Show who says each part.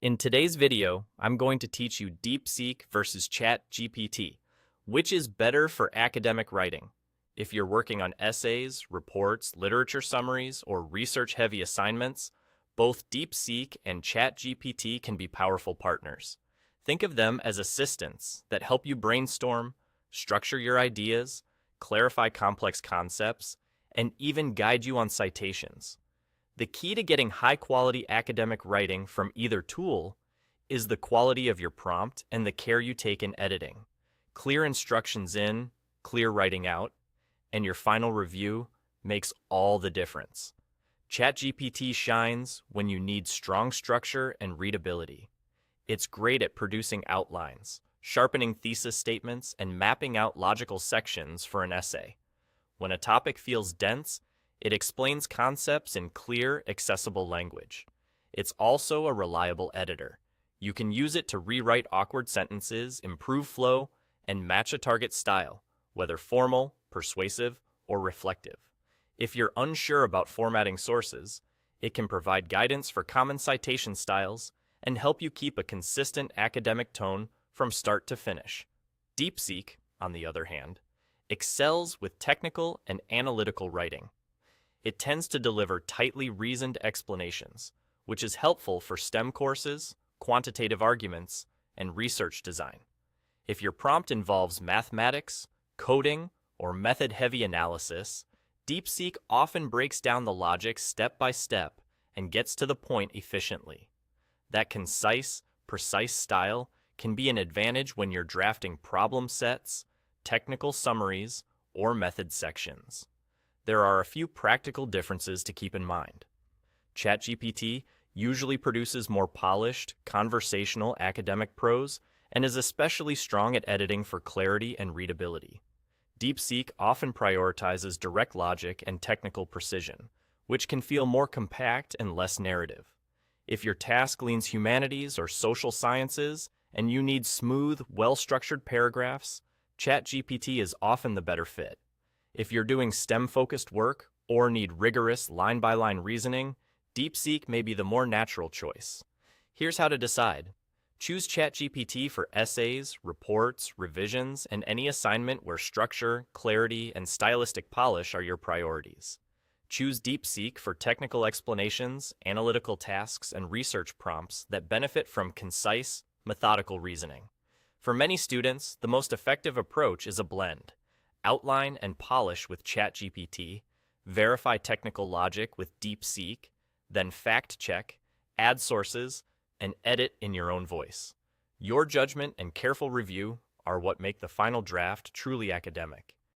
Speaker 1: In today's video, I'm going to teach you DeepSeek versus ChatGPT. Which is better for academic writing? If you're working on essays, reports, literature summaries, or research-heavy assignments, both DeepSeek and ChatGPT can be powerful partners. Think of them as assistants that help you brainstorm, structure your ideas, clarify complex concepts, and even guide you on citations. The key to getting high-quality academic writing from either tool is the quality of your prompt and the care you take in editing. Clear instructions in, clear writing out, and your final review makes all the difference. ChatGPT shines when you need strong structure and readability. It's great at producing outlines, sharpening thesis statements, and mapping out logical sections for an essay. When a topic feels dense, it explains concepts in clear, accessible language. It's also a reliable editor. You can use it to rewrite awkward sentences, improve flow, and match a target style, whether formal, persuasive, or reflective. If you're unsure about formatting sources, it can provide guidance for common citation styles and help you keep a consistent academic tone from start to finish. DeepSeek, on the other hand, excels with technical and analytical writing. It tends to deliver tightly reasoned explanations, which is helpful for STEM courses, quantitative arguments, and research design. If your prompt involves mathematics, coding, or method-heavy analysis, DeepSeek often breaks down the logic step by step and gets to the point efficiently. That concise, precise style can be an advantage when you're drafting problem sets, technical summaries, or method sections. There are a few practical differences to keep in mind. ChatGPT usually produces more polished, conversational academic prose and is especially strong at editing for clarity and readability. DeepSeek often prioritizes direct logic and technical precision, which can feel more compact and less narrative. If your task leans humanities or social sciences and you need smooth, well-structured paragraphs, ChatGPT is often the better fit. If you're doing STEM-focused work or need rigorous line-by-line reasoning, DeepSeek may be the more natural choice. Here's how to decide. Choose ChatGPT for essays, reports, revisions, and any assignment where structure, clarity, and stylistic polish are your priorities. Choose DeepSeek for technical explanations, analytical tasks, and research prompts that benefit from concise, methodical reasoning. For many students, the most effective approach is a blend. Outline and polish with ChatGPT, verify technical logic with DeepSeek, then fact-check, add sources, and edit in your own voice. Your judgment and careful review are what make the final draft truly academic.